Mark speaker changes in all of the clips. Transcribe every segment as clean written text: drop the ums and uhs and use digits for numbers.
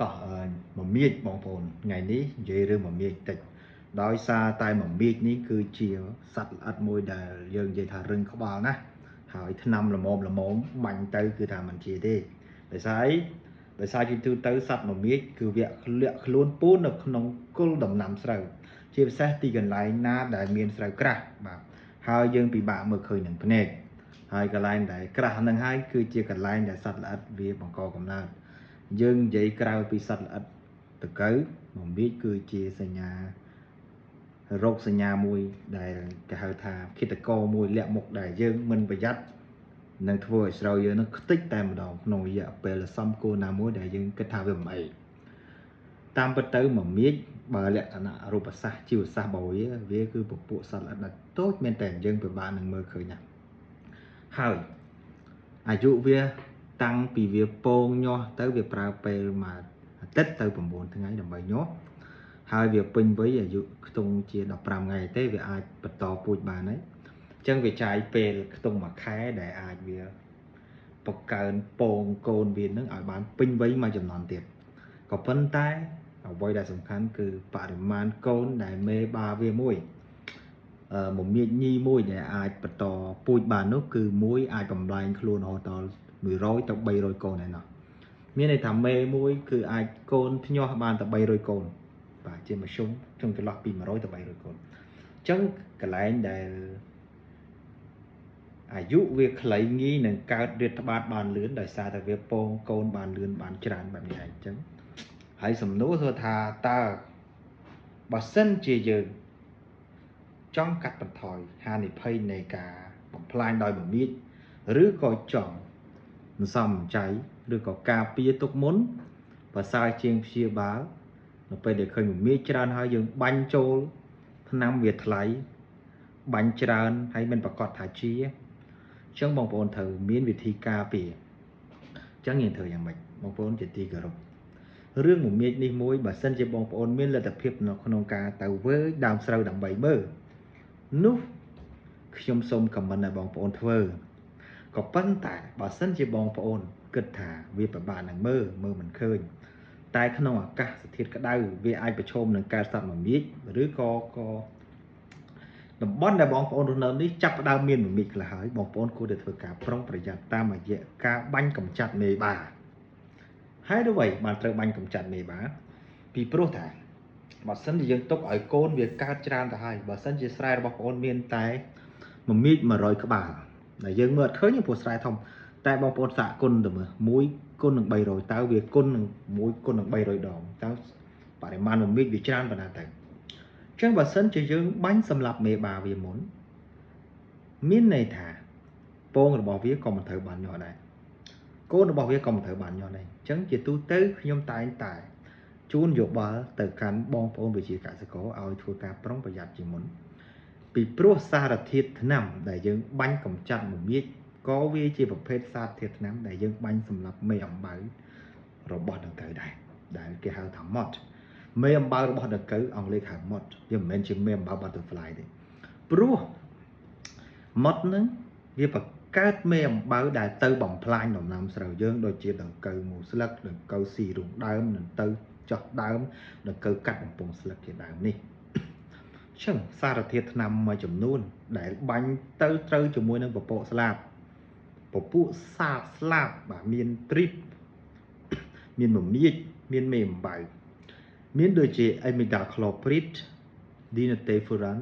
Speaker 1: តោះមមាញបងប្អូនថ្ងៃនេះនិយាយរឿងមមាញតិចដោយសារតែមមាញនេះគឺជាសត្វល្អិតមួយដែលយើងនិយាយថារឹងក្បាលណាហើយថ្នាំល្មមបាញ់ទៅគឺថាមិនជាទេដោយសារអីដោយសារជាទូទៅសត្វមមាញគឺវាលាក់ខ្លួនពូននៅក្នុងគល់ដំណាំស្រូវជាពិសេសទីកន្លែងណាដែលមានស្រូវក្រាស់បាទហើយយើងពិបាកមើលឃើញនឹងភ្នែកហើយកន្លែងដែលក្រាស់ហ្នឹងហើយគឺជាកន្លែងដែលសត្វល្អិតវាបង្កកំណើតយើងនិយាយក្រៅពីសត្វល្អិតតកៅមមាញគឺជាសញ្ញារោគសញ្ញាមួយដែលគេហៅថាឃាតករមួយលាក់មុខដែលយើងមិនប្រយ័ត្ននឹងធ្វើឲ្យស្រូវយើងនឹងខ្ទេចតែម្ដងក្នុងរយៈពេលសំគួរណាមួយដែលយើងគិតថាវាមិនអីតាមពិតទៅមមាញបើលក្ខណៈរូបសាស្ត្រជីវសាស្ត្ររបស់វាគឺពពួកសត្វល្អិតដែលតូចមែនតែយើងពិបាកនឹងមើលឃើញណាហើយអាយុវាតាំងពីវាពងញាស់ទៅវាប្រើពេលមួយអាទិត្យទៅ9ថ្ងៃដើម្បីញាស់ហើយវាពេញវ័យអាយុខ្ទង់ជា15ថ្ងៃទេវាអាចបន្តពូជបានហើយអញ្ចឹងវាចាយពេលខ្ទង់មួយខែដែលអាចវាបង្កើនពងកូនវានឹងឲ្យបានពេញវ័យមួយចំនួនទៀតក៏ប៉ុន្តែអ្វីដែលសំខាន់គឺបរិមាណកូនដែលមេបាវាមួយមមាញញីមួយដែលអាចបន្តពូជបាននោះគឺមួយអាចបំលែងខ្លួនរហូតដល់100ទៅ300កូនឯណោះមានន័យថាមេមួយគឺអាចកូនធ្ញាស់បានតែ300កូនបាទជាមធ្យមក្នុងចន្លោះពី100ទៅ300កូនអញ្ចឹងកន្លែងដែលអាយុវាខ្លីងាយនឹងកើតរាតត្បាតបានលឿនដោយសារតែវាពងកូនបានលឿនបានច្រើនបែបនេះឯងអញ្ចឹងហើយសំណួរគឺថាតើបើសិនជាយើងចង់កាត់បន្ថយហានិភ័យនៃការបំផ្លាញដោយមមាញឬក៏ចង់សន្សំចៃឬក៏ការពារទុកមុនប្រសើរជាងព្យាបាលនៅពេលដែលឃើញមមាញច្រើនហើយយើងបាញ់ចូលថ្នាំវាថ្លៃបាញ់ច្រើនហើយមិនប្រកាសថាជាអញ្ចឹងបងប្អូនត្រូវមានវិធីការពារអញ្ចឹងយើងធ្វើយ៉ាងម៉េចបងប្អូនជាទីគោរពរឿងមមាញនេះមួយបើសិនជាបងប្អូនមានលទ្ធភាពនៅក្នុងការទៅវើដើមស្រូវដើម្បីមើលនោះខ្ញុំសូមខមមិនឲ្យបងប្អូនធ្វើក៏ប៉ុន្តែបើសិនជាបងប្អូនគិតថាវាពិបាកនឹងមើលមិនឃើញតែក្នុងអាកាសធាតុក្តៅវាអាចប្រឈមនឹងការសត្វមមាញឬក៏តំបន់ដែលបងប្អូនរស់នៅនេះចាប់ផ្ដើមមានមមាញខ្លះហើយបងប្អូនគួរតែធ្វើការប្រុងប្រយ័ត្នតាមរយៈការបាញ់កម្ចាត់មេបាហើយអ្វីបានត្រូវបាញ់កម្ចាត់មេបាពីព្រោះថាបើសិនជាយើងទុកឲ្យកូនវាកើតច្រើនទៅហើយបើសិនជាស្រែរបស់បងប្អូនមានតែមមាញ100ក្បាលដែលយើងមើលអត់ឃើញព្រោះស្រែធំតែបងប្អូនសាកគុណទៅមើល1គុណនឹង300តើវាគុណនឹង1គុណនឹង300ដងតើបរិមាណមមាញវាច្រើនប៉ុណ្ណាទៅអញ្ចឹងបើសិនជាយើងបាញ់សម្លាប់មេបាវាមុនមានន័យថាពងរបស់វាក៏មិនត្រូវបានញាស់ដែរកូនរបស់វាក៏មិនត្រូវបានញាស់ដែរអញ្ចឹងជាទូទៅខ្ញុំតែងតែជូនយោបល់ទៅកាន់បងប្អូនវិជាកសិករឲ្យធ្វើការប្រុងប្រយ័ត្នជាមុនពីព្រោះសារធាតុថ្នាំដែលយើងបាញ់កម្ចាត់មមាញក៏វាជាប្រភេទសារធាតុថ្នាំដែលយើងបាញ់សម្លាប់មេអំបៅរបស់ដង្កូវដែរដែលគេហៅថា moth មេអំបៅរបស់ដង្កូវអង់គ្លេសហៅ moth វាមិនមែនជាមេអំបៅ butterfly ទេព្រោះ moth ហ្នឹងវាបង្កើតមេអំបៅដែលទៅបំផ្លាញដំណាំស្រូវយើងដូចជាដង្កូវមូលស្លឹកដង្កូវស៊ីរូងដើមនឹងទៅចោះដើមដង្កូវកាត់បំពង់ស្លឹកជាដើមនេះអញ្ចឹងសារធាតុថ្នាំមួយចំនួនដែលបាញ់ទៅត្រូវជាមួយនឹងពពកស្លាបពពួកសាបស្លាបបាទមានទ្រីបមានមមាញមានមេអំបៅមានដូចជា imidacloprid dinotefuran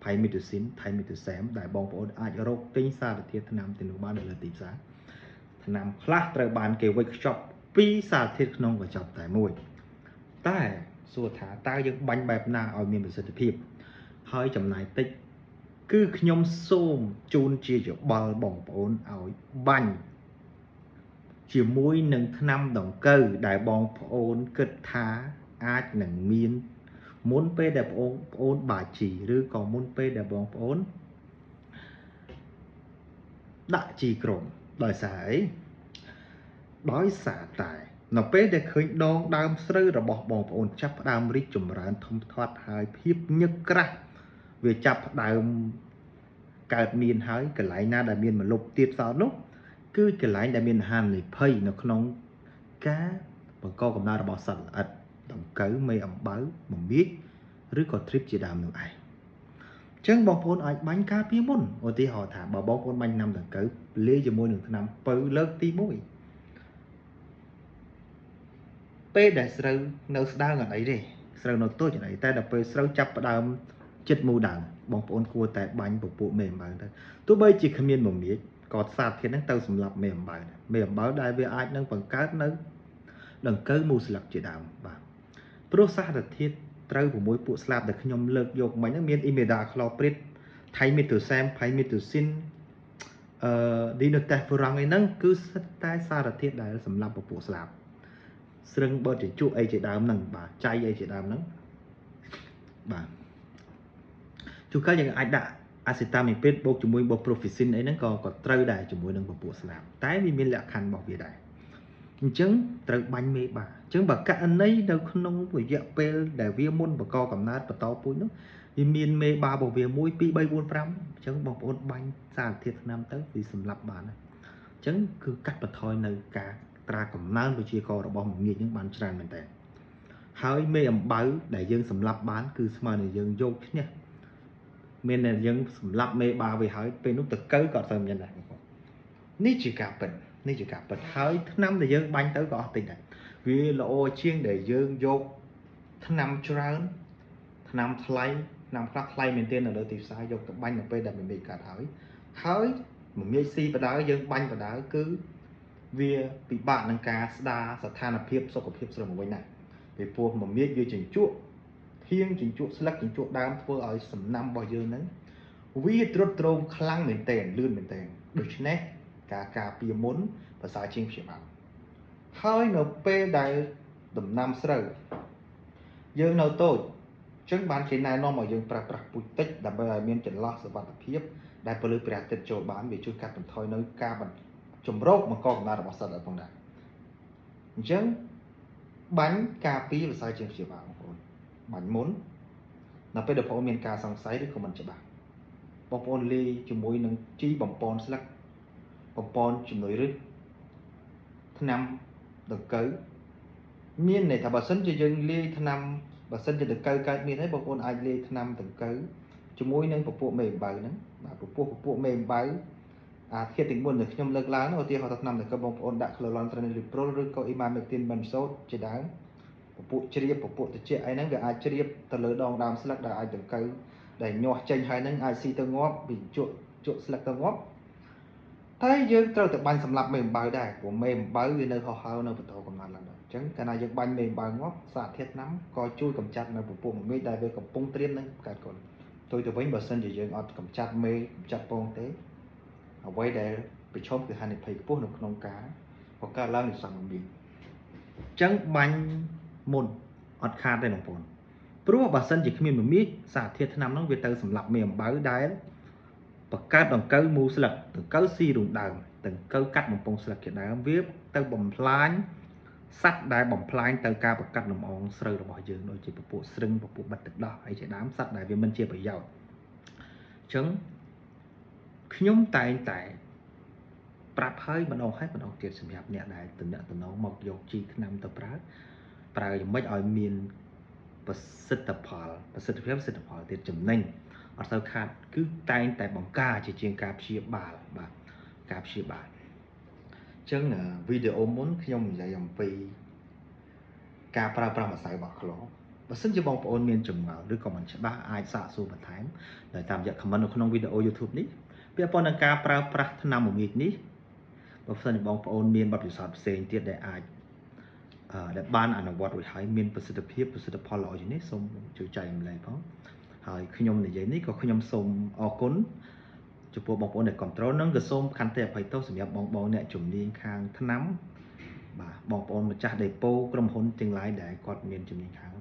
Speaker 1: Pyridoxine Thimerosal ដែលបងប្អូនអាចរកទិញសារធាតុថ្នាំទាំងនោះបាននៅលើទីផ្សារថ្នាំខ្លះត្រូវបានគេវេចខ្ចប់ពីសារធាតុក្នុងកញ្ចប់តែមួយតែសួរថាតើយើងបាញ់បែបណាឲ្យមានប្រសិទ្ធភាពហើយចំណាយតិចគឺខ្ញុំសូមជូនជាយោបល់បងប្អូនឲ្យបាញ់ជាមួយនឹងថ្នាំដង្កូវដែលបងប្អូនគិតថាអាចនឹងមានមុនពេលដែលបងប្អូនបាជីឬក៏មុនពេលដែលបងប្អូនដាក់ជីក្រុមដោយសារអីដោយសារតែនៅពេលដែលឃើញដងដើមស្រូវរបស់បងប្អូនចាប់ផ្ដើមរីកចម្រើនធំធាត់ហើយភាពញឹកក្រាស់វាចាប់ផ្ដើមកើតមានហើយកន្លែងណាដែលមានម្លប់ទៀតសោតនោះគឺកន្លែងដែលមានហានិភ័យនៅក្នុងការ បង្កកំណើតរបស់សត្វល្អិតដង្កូវមេអំបៅមមាញឬក៏ trip ជាដើមនោះឯងអញ្ចឹងបងប្អូនអាចបាញ់ការពារមុនឧទាហរណ៍ថាបើបងប្អូនបាញ់ថ្នាំដង្កូវលាយជាមួយនឹងថ្នាំពៅលើកទី1ពេលដែលស្រូវនៅស្ដើងអត់អីទេស្រូវនៅតូចអត់អីតែដល់ពេលស្រូវចាប់ផ្ដើមចិត្តមូលដើមបងប្អូនគួរតែបាញ់ពពួកមេអំបៅទៅទោះបីជាគ្មានមមាញក៏សារធាតុហ្នឹងទៅសម្លាប់មេអំបៅមេអំបៅដែលវាអាចនឹងបង្កើតនៅដង្កូវមូលស្លឹកជាដើមបាទព្រោះសារធាតុត្រូវ6ពួកស្លាប់ដែលខ្ញុំលើកយកមិញហ្នឹងមានអ៊ីមេដាក្លោព្រីតថៃមីតូសែមផៃមីតូស៊ីនឌីណូតេសហ្វូរ៉ង់អីហ្នឹងគឺសិតតែសារធាតុដែលសម្លាប់ពពួកស្លាប់ស្រឹងបឺតជញ្ជក់អីជាដើមហ្នឹងបាទចៃអីជាដើមហ្នឹងបាទជួនកាលយើងអាចដាក់អាស៊ីតាមីពេតបូកជាមួយបុប្រូហ្វីស៊ីនអីហ្នឹងក៏ត្រូវដែរជាមួយនឹងពពួកស្លាប់តែវាមានលក្ខខណ្ឌរបស់វាដែរអញ្ចឹងត្រូវបាញ់មេបាអញ្ចឹងបើករណីនៅក្នុងរយៈពេលដែលវាមុនបកកំណើតបន្តពូជនោះវាមានមេបារបស់វា1 2 3 4 5អញ្ចឹងបងប្អូនបាញ់សារធាតុថ្នាំទៅវាសម្លាប់បានហើយអញ្ចឹងគឺកាត់បន្ថយនៅការត្រាកំណើនវិជាកររបស់មមាញហ្នឹងបានច្រើនមែនតើហើយមេអំបៅដែលយើងសម្លាប់បានគឺស្មើនឹងយើងយកឈ្នះមានតែយើងសម្លាប់មេបាវាហើយពេលនោះតកៅក៏ត្រូវមានដែរនេះជាការពិតនេះជាការពិតហើយថ្នាំដែលយើងបាញ់ទៅក៏អស់តិចដែរវាល្អជាងដែលយើងយកថ្នាំច្រើនថ្នាំថ្លៃថ្នាំខ្លះថ្លៃមែនទែននៅលើទីផ្សារយកទៅបាញ់នៅពេលដែលមមាញកាត់ហើយមមាញស៊ីបដៅយើងបាញ់បដៅគឺវាពិបាកនឹងការស្ដារស្ថានភាពសុខភាពស្រឹមវិញណាពីព្រោះមមាញវាជញ្ជក់ធៀងជញ្ជក់ស្លឹកជញ្ជក់ដើមធ្វើឲ្យសំណាំរបស់យើងហ្នឹងវាត្រុតត្រោមខ្លាំងមែនទែនលឿនមែនទែនដូច្នេះការការពារមុនប្រសើរជាងព្យាបាលហើយនៅពេលដែលដំណាំស្រូវយើងនៅតូចអញ្ចឹងបានគេណែនាំឲ្យយើងប្រើប្រាស់ពូជតិចដើម្បីឲ្យមានចន្លោះសុវត្ថិភាពដែលពលឺព្រះអាទិត្យចូលបានវាជួយកាត់បន្ថយនៅការចម្រោកបង្កកំណើតរបស់សត្វឲ្យផងដែរអញ្ចឹងបាញ់ការពារប្រសើរជាងព្យាបាលបងប្អូនបាញ់មុននៅពេលដែលបងប្អូនមានការសង្ស័យឬក៏មិនច្បាស់បងប្អូនលាយជាមួយនឹងជីបំពន់ស្លឹកបំពន់ជំនួយរឹសថ្នាំដង្កូវមានន័យថាបើសិនជាយើងលាយថ្នាំបើសិនជាដង្កូវកើតមានហើយបងប្អូនអាចលាយថ្នាំដង្កូវជាមួយនឹងពពួកមេអំបៅហ្នឹងបាទពពួកមេអំបៅអាធាតុទាំង4ដែលខ្ញុំលើកឡើងឧទាហរណ៍ថាថ្នាំដង្កូវបងប្អូនដាក់ Chlorantraniliprol ឬក៏ Imamectin benzoate ជាដើមពពួកជ្រាបពពួកត្រជាក់អីហ្នឹងវាអាចជ្រាបទៅលើដងដើមស្លឹកដែលអាចដង្កូវដែលញាស់ចេញហើយហ្នឹងអាចស៊ីទៅងាប់ពីជក់ស្លឹកទៅងាប់តែយើងត្រូវតែបាញ់សម្លាប់មេអំបៅដែរព្រោះមេអំបៅវានៅហោះហើរនៅបន្តកំណើតឡើងដែរអញ្ចឹងកាលណាយើងបាញ់មេអំបៅងាប់សារធាតុថ្នាំក៏ជួយកម្ចាត់នៅពពួកមមាញដែលវាកំពុងត្រៀមនឹងកើតកូនផ្ទុយទៅវិញបើសិនជាយើងអត់កម្ចាត់មេកម្ចាត់ពងទេអ្វីដែលប្រឈមគឺហានិភ័យខ្ពស់នៅក្នុងការបង្កើតឡើងនៃសត្វមមាញអញ្ចឹងបាញ់មុនអត់ខាតទេបងប្អូនព្រោះបើសិនជាគ្មានមមាញសារធាតុថ្នាំហ្នឹងវាទៅសម្លាប់មេអំបៅដែលបង្កើតដង្កូវមូលស្លឹកដង្កូវស៊ីរូងដើមដង្កូវកាត់បំពង់ស្លឹកជាដើមវាទៅបំផ្លាញសត្វដែលបំផ្លាញទៅការបង្កាត់លំអងស្រូវរបស់យើងដូចជាពពួកស្រឹងពពួកបិទទឹកដោះអីជាដើមសត្វដែលវាមិនជាប្រយោជន៍អញ្ចឹងខ្ញុំតែងតែប្រាប់ហើយម្ដងទៀតសម្រាប់អ្នកដែលតំណងមកយកជីថ្នាំទៅប្រើយ៉ាងម៉េចឲ្យមានប្រសិទ្ធផលទៀតចំណេញអត់ទៅខាតគឺតែងតែបង្ការជាជាងការព្យាបាលបាទការព្យាបាលអញ្ចឹងវីដេអូមុនខ្ញុំនិយាយអំពីការប្រើប្រាស់ម្សៅបោះក្លបើសិនជាបងប្អូនមានចម្ងល់ឬក៏មិនច្បាស់អាចសាកសួរបន្ថែមដោយតាមរយៈ comment នៅក្នុងវីដេអូ YouTube នេះពាក់ព័ន្ធនឹងការប្រើប្រាស់ថ្នាំមមាញនេះបើសិនជាបងប្អូនមានបទពិសោធន៍ផ្សេងទៀតដែលអាចដែលបានអនុវត្តរួចហើយមានប្រសិទ្ធផលល្អជាងនេះសូមជួយចែករំលែកផងហើយខ្ញុំនិយាយនេះក៏ខ្ញុំសូមអរគុណចំពោះបងប្អូនដែលគ្រប់គ្រងនិងក៏សូមខន្តីអភ័យទោសសម្រាប់បងអ្នកជំនាញខាងថ្នាំបាទបងប្អូនម្ចាស់ដេប៉ូក្រុមហ៊ុនទាំងឡាយដែលគាត់មានជំនាញខាង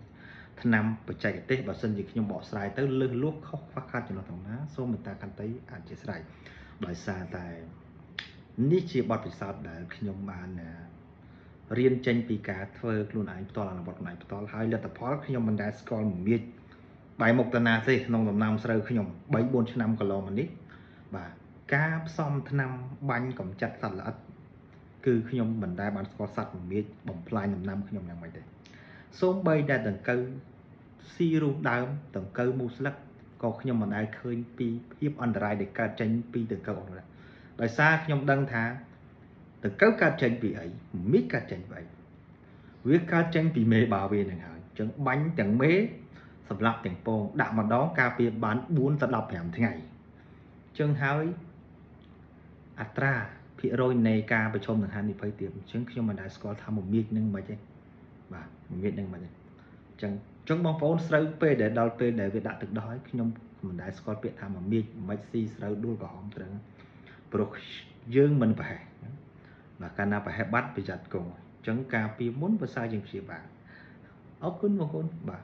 Speaker 1: ថ្នាំបច្ចេកទេសបើសិនជាខ្ញុំបកស្រាយទៅលើសលួសខុសខ្វះខាតចំណុចទាំងណាសូមមេត្តាខន្តីអធិស្ឋានដោយសារតែនេះជាបទពិសោធន៍ដែលខ្ញុំបានរៀនចេញពីការធ្វើខ្លួនឯងផ្ទាល់អនុវត្តខ្លួនឯងផ្ទាល់ហើយលទ្ធផលខ្ញុំមិនដែលស្គាល់មមាញបែរមុខតាណាទេក្នុងដំណាំស្រូវខ្ញុំ 3-4 ឆ្នាំកន្លងមកនេះបាទការផ្សំថ្នាំបាញ់កម្ចាត់សត្វល្អិត គឺខ្ញុំមិនដែលបានស្គាល់សត្វមមាញបំផ្លាញដំណាំខ្ញុំយ៉ាងម៉េចទេសូម្បីតែដង្កូវស៊ីរូបដើមដង្កូវមូស្លឹកក៏ខ្ញុំមិនដែលឃើញពីភាពអន្តរាយដែលកើតចេញពីដង្កូវអស់នោះដែរដោយសារខ្ញុំដឹងថាដង្កូវកើតចេញពីអីមមាញកើតចេញពីអីវាកើតចេញពីមេបាវានឹងហើយអញ្ចឹងបាញ់ទាំងមេសម្រាប់ទាំងពងដាក់ម្ដងការពារបាន4ទៅ15ថ្ងៃអញ្ចឹងហើយអត្រាភាគរយនៃការប្រឈមនឹងហានិភ័យទៀតអញ្ចឹងខ្ញុំមិនដែលស្គាល់ថាមមាញនឹងមិនទេបាទមមាញនឹងមិនទេអញ្ចឹងបងប្អូនស្រូវពេលដែលដល់ពេលដែលវាដាក់ទឹកដោះហើយខ្ញុំមិនដែលស្គាល់ពាក្យថាមមាញមិនស៊ីស្រូវដួលក្រហមត្រឹងព្រោះយើងមិនប្រហែសបាទកាលណាប្រហែសបាត់ប្រយ័ត្នកុំអញ្ចឹងការពារមុនប្រសើរជាងព្យាបាលអរគុណបងប្អូនបាទ